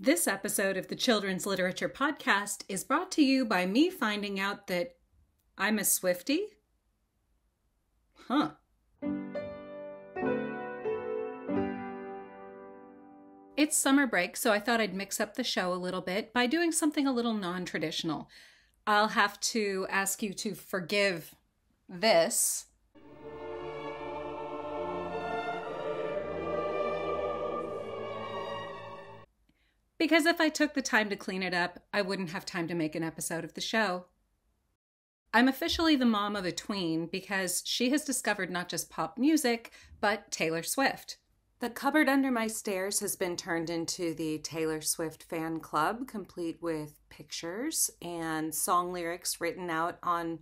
This episode of the Children's Literature Podcast is brought to you by me finding out that I'm a Swiftie. Huh. It's summer break, so I thought I'd mix up the show a little bit by doing something a little non-traditional. I'll have to ask you to forgive this. Because if I took the time to clean it up, I wouldn't have time to make an episode of the show. I'm officially the mom of a tween because she has discovered not just pop music, but Taylor Swift. The cupboard under my stairs has been turned into the Taylor Swift fan club, complete with pictures and song lyrics written out on,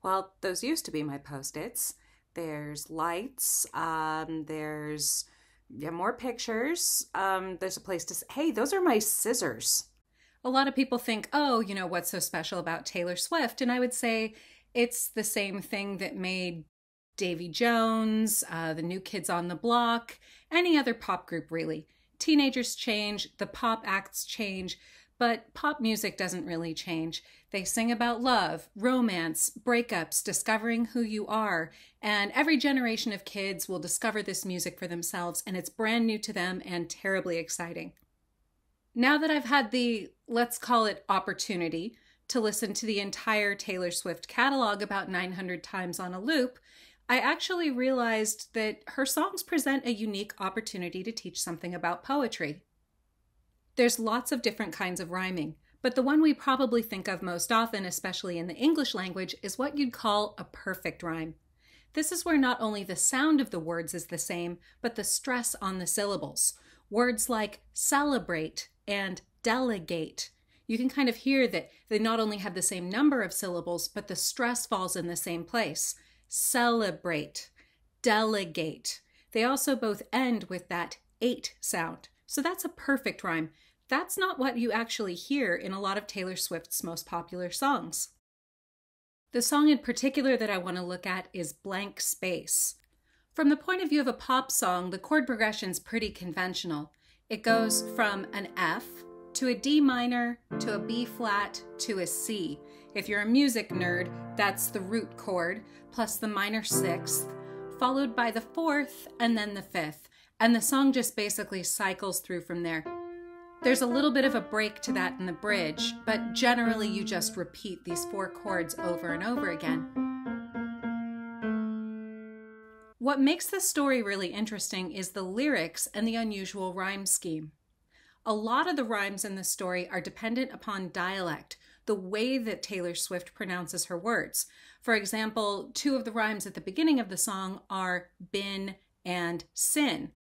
well, those used to be my Post-its. There's lights, there's more pictures. There's a place to say, hey, those are my scissors. A lot of people think, oh, what's so special about Taylor Swift? And I would say it's the same thing that made Davy Jones, the New Kids on the Block, any other pop group really. Teenagers change, the pop acts change, but pop music doesn't really change. They sing about love, romance, breakups, discovering who you are, and every generation of kids will discover this music for themselves, and it's brand new to them and terribly exciting. Now that I've had the, let's call it opportunity, to listen to the entire Taylor Swift catalog about 900 times on a loop, I actually realized that her songs present a unique opportunity to teach something about poetry. There's lots of different kinds of rhyming, but the one we probably think of most often, especially in the English language, is what you'd call a perfect rhyme. This is where not only the sound of the words is the same, but the stress on the syllables. Words like celebrate and delegate. You can kind of hear that they not only have the same number of syllables, but the stress falls in the same place. Celebrate, delegate. They also both end with that ate sound. So that's a perfect rhyme. That's not what you actually hear in a lot of Taylor Swift's most popular songs. The song in particular that I want to look at is Blank Space. From the point of view of a pop song, the chord progression's pretty conventional. It goes from an F to a D minor to a B flat to a C. If you're a music nerd, that's the root chord, plus the minor sixth, followed by the fourth and then the fifth. And the song just basically cycles through from there. There's a little bit of a break to that in the bridge, but generally you just repeat these four chords over and over again. What makes this story really interesting is the lyrics and the unusual rhyme scheme. A lot of the rhymes in the story are dependent upon dialect, the way that Taylor Swift pronounces her words. For example, two of the rhymes at the beginning of the song are bin and sin.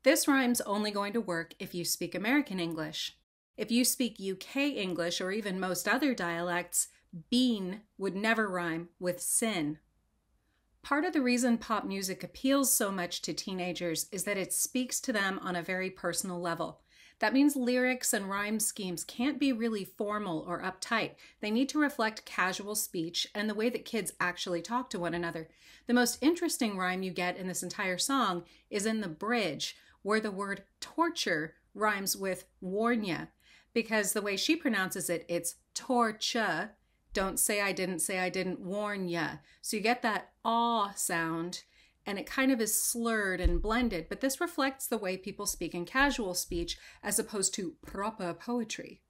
This rhyme's only going to work if you speak American English. If you speak UK English or even most other dialects, bean would never rhyme with sin. Part of the reason pop music appeals so much to teenagers is that it speaks to them on a very personal level. That means lyrics and rhyme schemes can't be really formal or uptight. They need to reflect casual speech and the way that kids actually talk to one another. The most interesting rhyme you get in this entire song is in the bridge, where the word torture rhymes with warn ya, because the way she pronounces it, it's torcha. Don't say I didn't warn ya. So you get that aw sound, and it kind of is slurred and blended, but this reflects the way people speak in casual speech as opposed to proper poetry.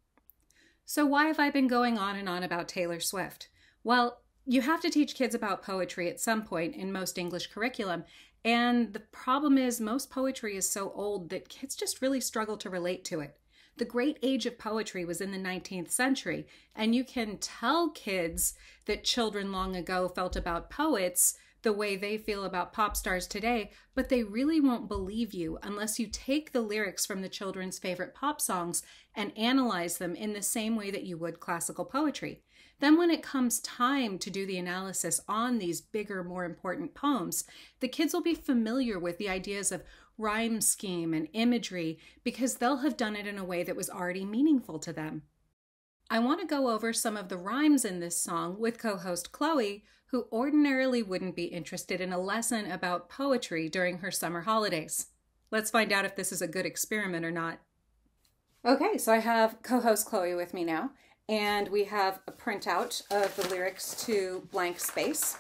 So why have I been going on and on about Taylor Swift? Well, you have to teach kids about poetry at some point in most English curriculum, and the problem is most poetry is so old that kids just really struggle to relate to it. The great age of poetry was in the 19th century, and you can tell kids that children long ago felt about poets the way they feel about pop stars today, but they really won't believe you unless you take the lyrics from the children's favorite pop songs and analyze them in the same way that you would classical poetry. Then when it comes time to do the analysis on these bigger, more important poems, the kids will be familiar with the ideas of rhyme scheme and imagery because they'll have done it in a way that was already meaningful to them. I want to go over some of the rhymes in this song with co-host Chloe, who ordinarily wouldn't be interested in a lesson about poetry during her summer holidays. Let's find out if this is a good experiment or not. Okay, so I have co-host Chloe with me now, and we have a printout of the lyrics to Blank Space.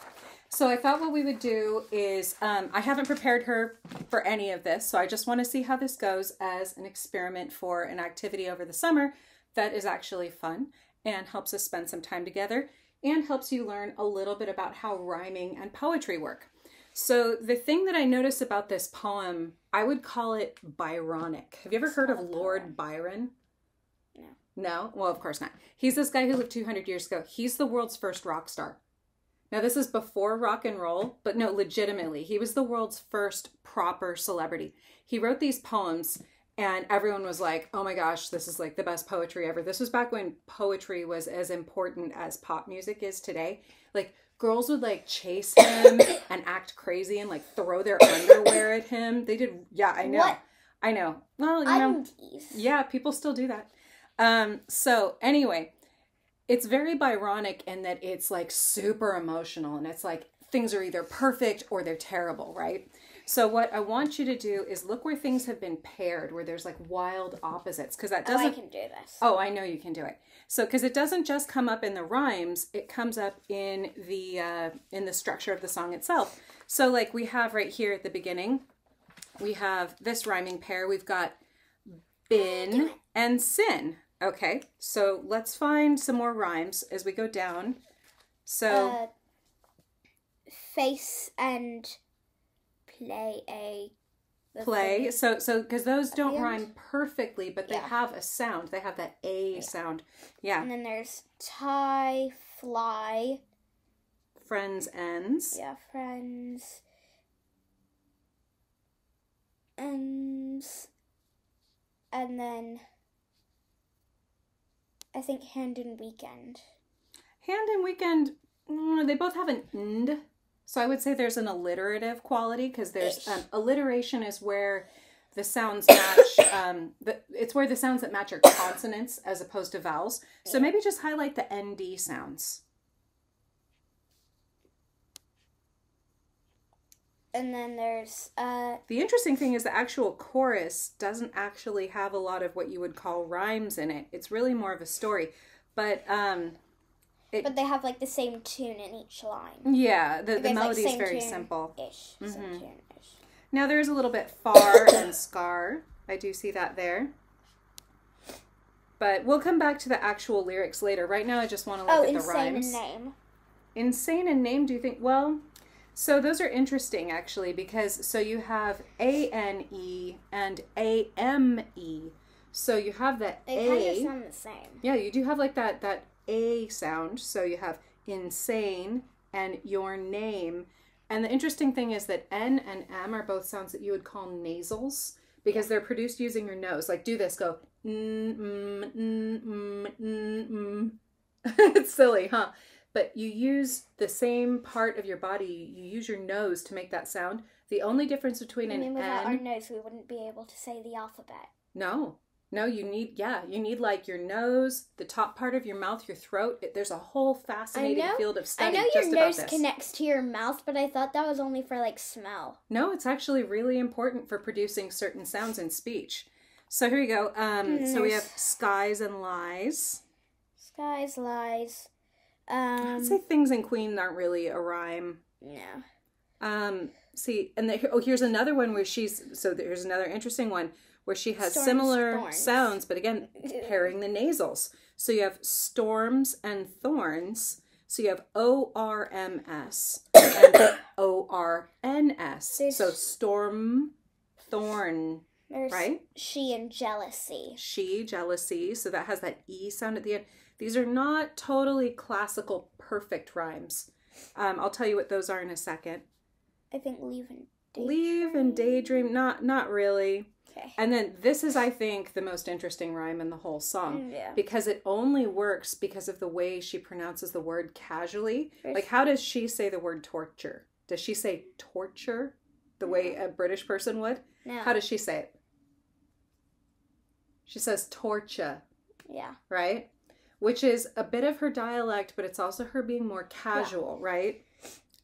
So I thought what we would do is, I haven't prepared her for any of this, so I just want to see how this goes as an experiment for an activity over the summer that is actually fun and helps us spend some time together and helps you learn a little bit about how rhyming and poetry work. So the thing that I noticed about this poem, I would call it Byronic. Have you ever heard of Lord Byron? No. No? Well, of course not. He's this guy who lived 200 years ago. He's the world's first rock star. Now, this is before rock and roll, but no, legitimately, he was the world's first proper celebrity. He wrote these poems, and everyone was like, oh my gosh, this is like the best poetry ever. This was back when poetry was as important as pop music is today. Like, girls would like chase him and act crazy and like throw their underwear at him. They did. Yeah, I know. What? I know. Well, you know. Yeah, people still do that. So anyway, it's very Byronic in that it's like super emotional and it's like things are either perfect or they're terrible, right? So what I want you to do is look where things have been paired, where there's like wild opposites, because that doesn't. Oh, I can do this. Oh, I know you can do it. So, because it doesn't just come up in the rhymes, it comes up in the structure of the song itself. So, like we have right here at the beginning, we have this rhyming pair. We've got bin and sin. Okay, so let's find some more rhymes as we go down. So, face and play. So because those don't rhyme perfectly, but they have a sound. They have that A sound. Yeah. And then there's tie, fly. Friends, ends. Yeah, friends. Ends. And then I think hand and weekend. Hand and weekend, they both have an "nd." So I would say there's an alliterative quality, because there's alliteration is where the sounds match. It's where the sounds that match are consonants as opposed to vowels. So maybe just highlight the ND sounds. And then there's the interesting thing is the actual chorus doesn't actually have a lot of what you would call rhymes in it. It's really more of a story, but but they have like the same tune in each line. Yeah, the melody is very simple. Same tune-ish. Now there's a little bit far and scar. I do see that there. But we'll come back to the actual lyrics later. Right now I just want to look at the rhymes. Insane and name. Insane and name, do you think? Well, so those are interesting actually, because so you have A-N-E and A-M-E. So you have that They A. kind of sound the same. Yeah, you do have like that A sound. So you have insane and your name. And the interesting thing is that N and M are both sounds that you would call nasals, because they're produced using your nose. Like do this, go It's silly, huh? But you use the same part of your body. You use your nose to make that sound. The only difference between an N... without our nose, we wouldn't be able to say the alphabet. No, you need like your nose, the top part of your mouth, your throat. There's a whole fascinating field of study just about this. I know your nose connects to your mouth, but I thought that was only for like smell. No, it's actually really important for producing certain sounds in speech. So here you go. So we have skies and lies. Skies, lies. I'd say things and queen aren't really a rhyme. Yeah. See, and here's another one where there's another interesting one where she has similar sounds, but again, pairing the nasals. So you have storms and thorns. So you have O-R-M-S and O-R-N-S. So storm, thorn, right? She and jealousy. She, jealousy. So that has that E sound at the end. These are not totally classical perfect rhymes. I'll tell you what those are in a second. I think leave and daydream. Leave and daydream, not really. Okay. And then this is, I think, the most interesting rhyme in the whole song. Yeah. Because it only works because of the way she pronounces the word casually. Like, how does she say the word torture? Does she say torture the way a British person would? No. How does she say it? She says torture. Yeah. Right? Which is a bit of her dialect, but it's also her being more casual, right?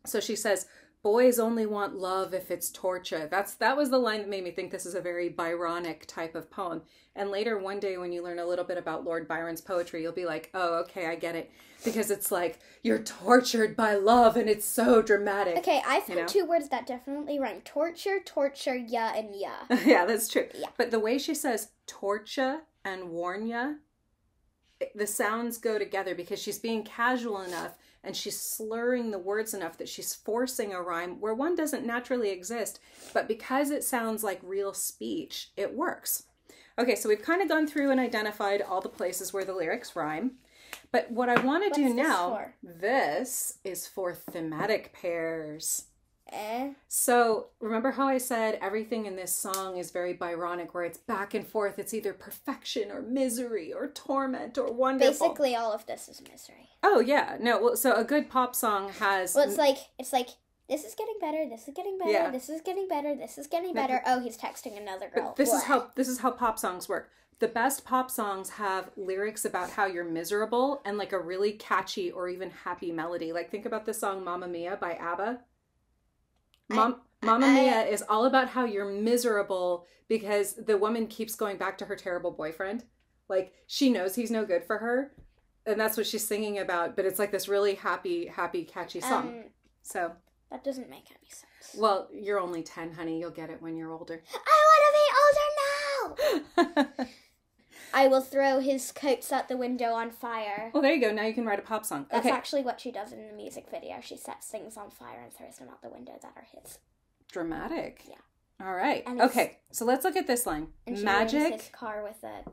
So she says, boys only want love if it's torture. That was the line that made me think this is a very Byronic type of poem. And later one day when you learn a little bit about Lord Byron's poetry, you'll be like, oh, okay, I get it. Because it's like, you're tortured by love and it's so dramatic. Okay, I found two words that definitely rhyme. Torture, yeah, and yeah. Yeah, that's true. Yeah. But the way she says torture and warn ya, the sounds go together because she's being casual enough and she's slurring the words enough that she's forcing a rhyme where one doesn't naturally exist. But because it sounds like real speech, it works. Okay, so we've kind of gone through and identified all the places where the lyrics rhyme. But what I want to do now, this is for thematic pairs. So remember how I said everything in this song is very Byronic, where it's back and forth. It's either perfection or misery or torment or wonderful. Basically, all of this is misery. Oh yeah, no. Well, so a good pop song has. Well, it's like this is getting better. This is getting better. Yeah. This is getting better. This is getting better. Oh, he's texting another girl. This is how pop songs work. The best pop songs have lyrics about how you're miserable and like a really catchy or even happy melody. Like think about the song "Mamma Mia" by ABBA. Mamma Mia is all about how you're miserable because the woman keeps going back to her terrible boyfriend. Like she knows he's no good for her, and that's what she's singing about. But it's like this really happy, catchy song. So that doesn't make any sense. Well, you're only 10, honey. You'll get it when you're older. I want to be older now. I will throw his coats out the window on fire. Well, there you go. Now you can write a pop song. That's actually what she does in the music video. She sets things on fire and throws them out the window that are his. Dramatic. Yeah. All right. Okay. So let's look at this line. And she Magic. ruins his car with a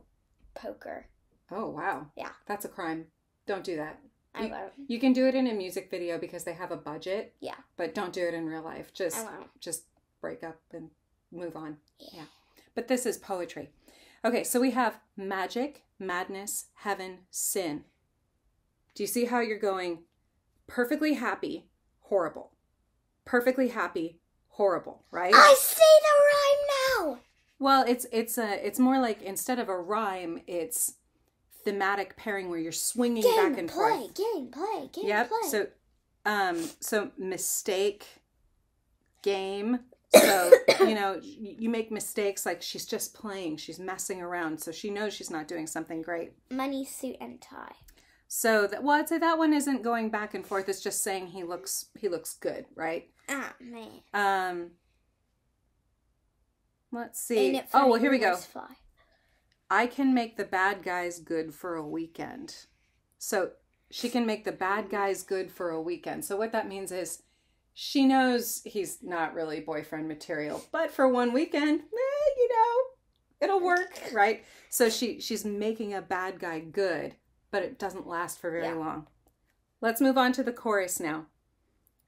poker. Oh, wow. Yeah. That's a crime. Don't do that. I won't. You can do it in a music video because they have a budget. Yeah. But don't do it in real life. I won't. Just break up and move on. Yeah. But this is poetry. Okay, so we have magic, madness, heaven, sin. Do you see how you're going perfectly happy, horrible? Perfectly happy, horrible, right? I see the rhyme now. Well, it's more like instead of a rhyme, it's thematic pairing where you're swinging back and forth. Game play. Yep. So mistake, game. So, you make mistakes like she's just playing. She's messing around. So she knows she's not doing something great. Money, suit, and tie. So, I'd say that one isn't going back and forth. It's just saying he looks good, right? Ah, man. Let's see. Oh, well, here we go. I can make the bad guys good for a weekend. So she can make the bad guys good for a weekend. So what that means is she knows he's not really boyfriend material, but for one weekend, it'll work, right? So she's making a bad guy good, but it doesn't last for very long. Let's move on to the chorus now.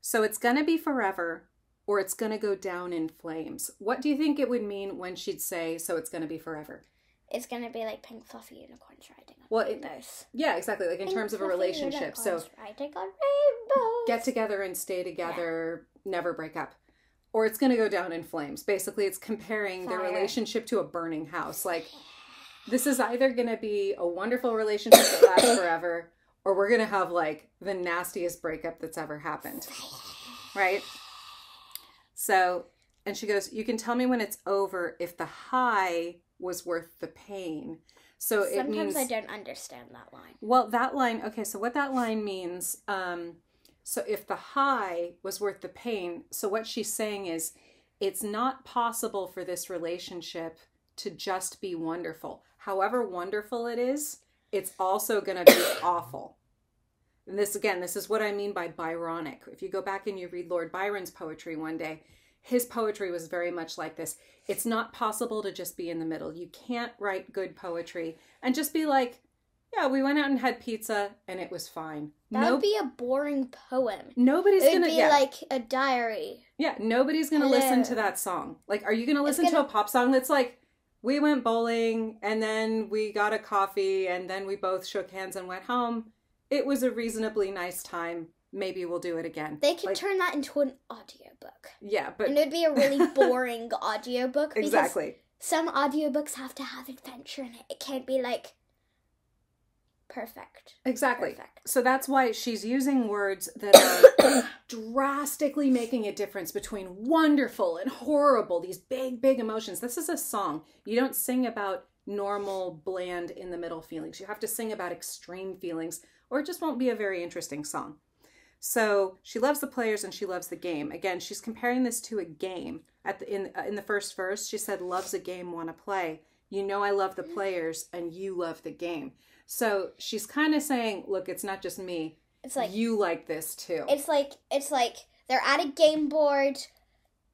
So it's going to be forever, or it's going to go down in flames. What do you think it would mean when she'd say, so it's going to be forever? It's going to be like pink fluffy unicorns riding on rainbows. Yeah, exactly. Like in terms of a relationship. So riding on rainbows. Get together and stay together, never break up. Or it's going to go down in flames. Basically, it's comparing their relationship to a burning house. Like, this is either going to be a wonderful relationship that lasts forever, or we're going to have, like, the nastiest breakup that's ever happened. Right? So, and she goes, you can tell me when it's over if the high was worth the pain. So it means... Sometimes I don't understand that line. Well, that line... Okay, so what that line means... So if the high was worth the pain, so what she's saying is it's not possible for this relationship to just be wonderful. However wonderful it is, it's also going to be awful. And this is what I mean by Byronic. If you go back and you read Lord Byron's poetry one day, his poetry was very much like this. It's not possible to just be in the middle. You can't write good poetry and just be like, yeah, we went out and had pizza and it was fine. That would be a boring poem. Nobody's going to... It would be like a diary. Yeah, nobody's going to listen to that song. Like, are you going to listen to a pop song that's like, we went bowling and then we got a coffee and then we both shook hands and went home. It was a reasonably nice time. Maybe we'll do it again. They could turn that into an audiobook. Yeah, but... And it would be a really boring audiobook. Exactly. Some audiobooks have to have adventure in it. It can't be like... perfect. Exactly. Perfect. So that's why she's using words that are drastically making a difference between wonderful and horrible, these big, big emotions. This is a song. You don't sing about normal, bland, in the middle feelings. You have to sing about extreme feelings, or it just won't be a very interesting song. So she loves the players and she loves the game. Again, she's comparing this to a game. In the first verse, she said, loves a game, want to play. You know I love the players and you love the game. So she's kind of saying, look, it's not just me. It's like you like this too. It's like they're at a game board.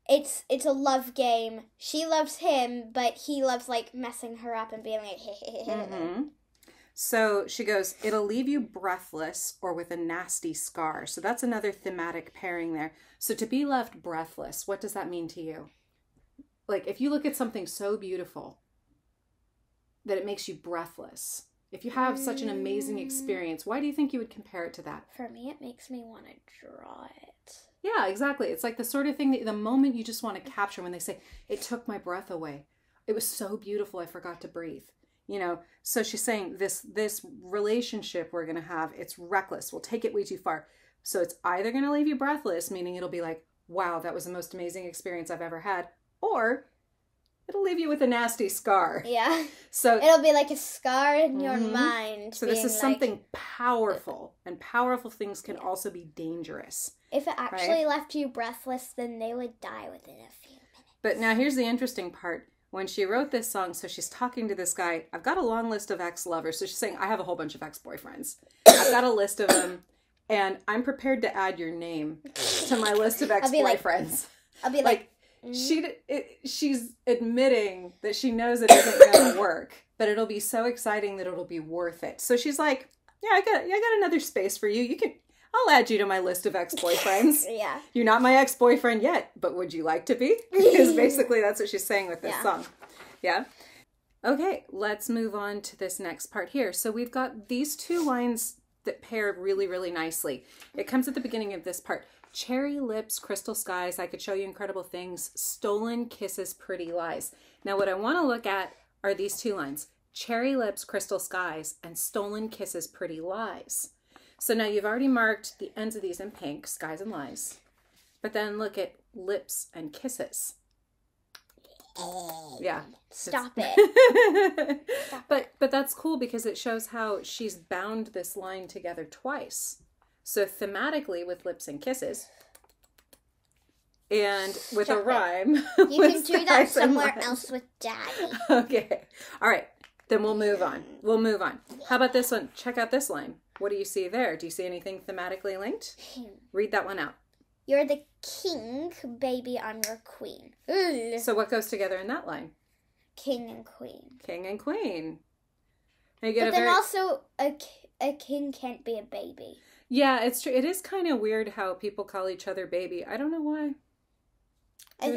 It's a love game. She loves him, but he loves like messing her up and being like mm-hmm. So she goes, it'll leave you breathless or with a nasty scar. So that's another thematic pairing there. So to be left breathless, what does that mean to you? Like if you look at something so beautiful that it makes you breathless, if you have such an amazing experience, why do you think you would compare it to that? For me, it makes me want to draw it. Yeah, exactly. It's like the sort of thing that the moment you just want to capture when they say, it took my breath away. It was so beautiful, I forgot to breathe. You know, so she's saying this relationship we're going to have, it's reckless. We'll take it way too far. So it's either going to leave you breathless, meaning it'll be like, wow, that was the most amazing experience I've ever had. Or it'll leave you with a nasty scar. Yeah. So it'll be like a scar in your mind. So this is something powerful, and powerful things can also be dangerous. If it actually left you breathless, then they would die within a few minutes. But now here's the interesting part. When she wrote this song, so she's talking to this guy. I've got a long list of ex-lovers. So she's saying, I have a whole bunch of ex-boyfriends. I've got a list of them, and I'm prepared to add your name to my list of ex-boyfriends. I'll be like she's admitting that she knows it isn't going to work, but it'll be so exciting that it'll be worth it. So she's like, yeah, I got another space for you. I'll add you to my list of ex-boyfriends. Yeah. You're not my ex-boyfriend yet, but would you like to be? Because basically that's what she's saying with this song. Yeah. Okay, let's move on to this next part here. So we've got these two lines that pair really, really nicely. It comes at the beginning of this part. Cherry lips, crystal skies, I could show you incredible things, stolen kisses, pretty lies. Now what I want to look at are these two lines. Cherry lips, crystal skies, and stolen kisses, pretty lies. So now you've already marked the ends of these in pink, skies and lies. But then look at lips and kisses. Yeah. Stop it. But that's cool because it shows how she's bound this line together twice. So thematically with lips and kisses, and with a rhyme. You can do that somewhere else with Daddy. Okay. All right. Then we'll move on. How about this one? Check out this line. What do you see there? Do you see anything thematically linked? Read that one out. You're the king, baby, I'm your queen. Ugh. So what goes together in that line? King and queen. King and queen. But then also, a king can't be a baby. Yeah, it's true. It is kind of weird how people call each other baby. I don't know why. I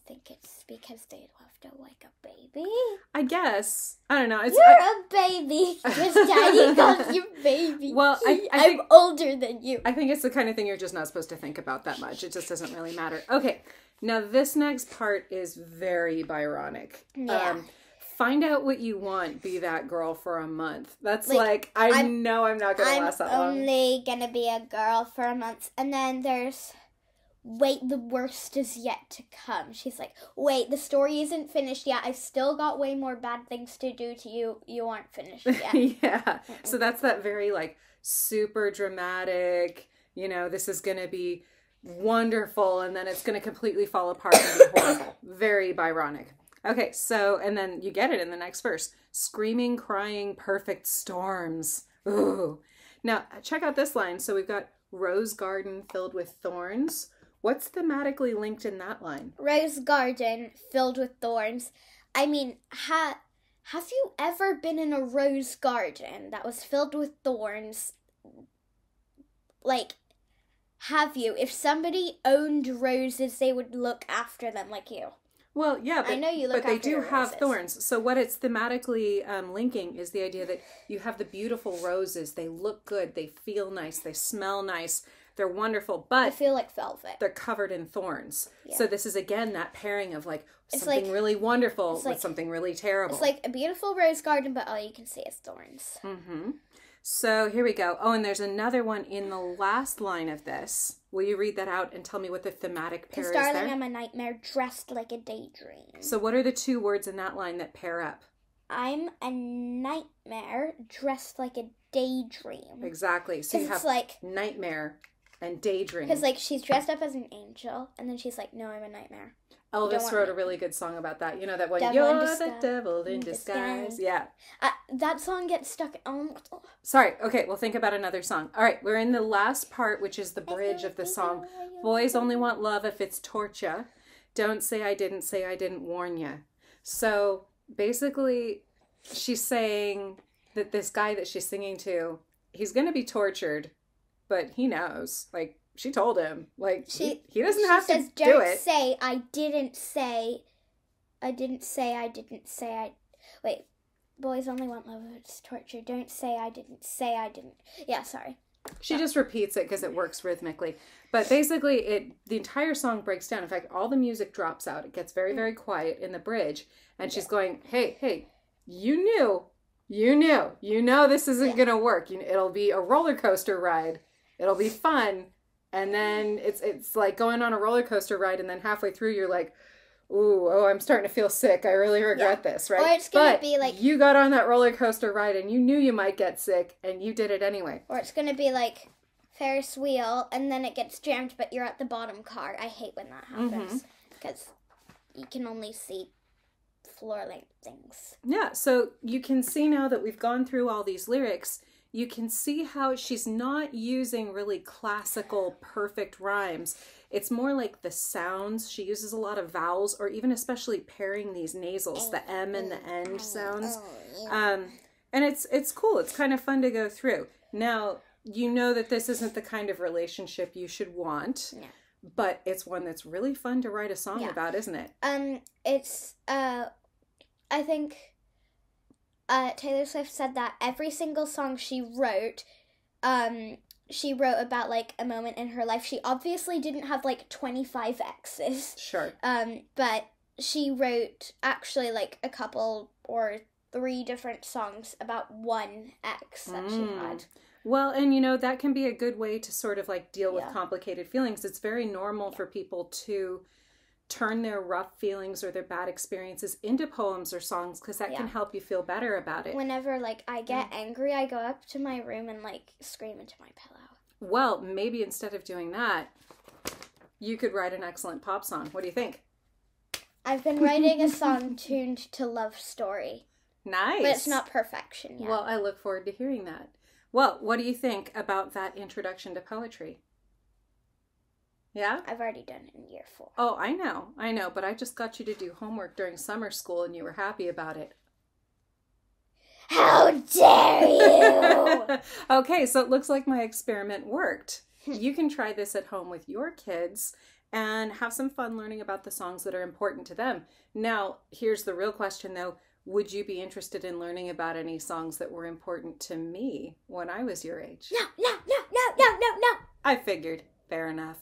think it's because they love to like a baby. I guess. I don't know. You're a baby because Daddy calls you baby. Well, I'm older than you. I think it's the kind of thing you're just not supposed to think about that much. It just doesn't really matter. Okay. Now, this next part is very Byronic. Yeah. Find out what you want, be that girl for a month. That's I know I'm not going to last that long. I'm only going to be a girl for a month. And then there's, wait, the worst is yet to come. She's like, wait, the story isn't finished yet. I've still got way more bad things to do to you. You aren't finished yet. Yeah. So that's that very super dramatic, this is going to be wonderful and then it's going to completely fall apart and be horrible. Very Byronic. Okay, so, and then you get it in the next verse. Screaming, crying, perfect storms. Ooh. Now, check out this line. So we've got rose garden filled with thorns. What's thematically linked in that line? Rose garden filled with thorns. I mean, have you ever been in a rose garden that was filled with thorns? Have you? If somebody owned roses, they would look after them like you. Well, yeah, but, I know you look but they after do your have roses. thorns. So what it's thematically linking is the idea that you have the beautiful roses. They look good. They feel nice. They smell nice. They're wonderful, I but feel like velvet. they're covered in thorns. Yeah. So this is, again, that pairing of like something like, really wonderful with like, something really terrible. It's like a beautiful rose garden, but all you can see is thorns. Mm-hmm. So here we go. Oh, and there's another one in the last line of this. Will you read that out and tell me what the thematic pair is there? Because darling, I'm a nightmare dressed like a daydream. So what are the two words in that line that pair up? I'm a nightmare dressed like a daydream. Exactly. So you have like nightmare and daydream. Because like she's dressed up as an angel, and then she's like, no, I'm a nightmare. Elvis wrote a really good song about that. You know that one, Devil You're in the devil in disguise. Yeah. That song gets stuck. Sorry. Okay, we'll think about another song. All right, we're in the last part, which is the bridge of the song. Boys only want love if it's torture. Don't say I didn't warn ya. So basically, she's saying that this guy that she's singing to, he's going to be tortured, but he knows. Like, she told him. Like, he doesn't have to do it. Don't say I didn't say. Wait. Boys only want love if it's torture. Don't say I didn't. Yeah, sorry. She just repeats it because it works rhythmically. But basically, the entire song breaks down. In fact, all the music drops out. It gets very, very quiet in the bridge. And she's going, hey, you knew this isn't going to work. It'll be a roller coaster ride. It'll be fun. And then it's like going on a roller coaster ride, and then halfway through you're like, I'm starting to feel sick. I really regret this, right? Or it's going to be like... you got on that roller coaster ride, and you knew you might get sick, and you did it anyway. Or it's going to be like Ferris wheel, and then it gets jammed, but you're at the bottom car. I hate when that happens, because you can only see floor-length things. Yeah, so you can see now that we've gone through all these lyrics, you can see how she's not using really classical, perfect rhymes. It's more like the sounds. She uses a lot of vowels, or even especially pairing these nasals, the M and the N sounds. And it's cool. It's kind of fun to go through. Now, you know that this isn't the kind of relationship you should want, but it's one that's really fun to write a song about, isn't it? I think... Taylor Swift said that every single song she wrote about, like, a moment in her life. She obviously didn't have, like, 25 exes. Sure. But she wrote, actually, like, a couple or 3 different songs about one ex that she had. Well, and, that can be a good way to sort of, like, deal with complicated feelings. It's very normal for people to turn their rough feelings or their bad experiences into poems or songs, because that can help you feel better about it. Whenever, like, I get angry, I go up to my room and, like, scream into my pillow. Well, maybe instead of doing that, you could write an excellent pop song. What do you think? I've been writing a song tuned to Love Story. Nice. But it's not perfection yet. Well, I look forward to hearing that. Well, what do you think about that introduction to poetry? Yeah? I've already done it in year 4. Oh, I know, but I just got you to do homework during summer school and you were happy about it. How dare you! Okay, so it looks like my experiment worked. You can try this at home with your kids and have some fun learning about the songs that are important to them. Now, here's the real question though. Would you be interested in learning about any songs that were important to me when I was your age? No. I figured. Fair enough.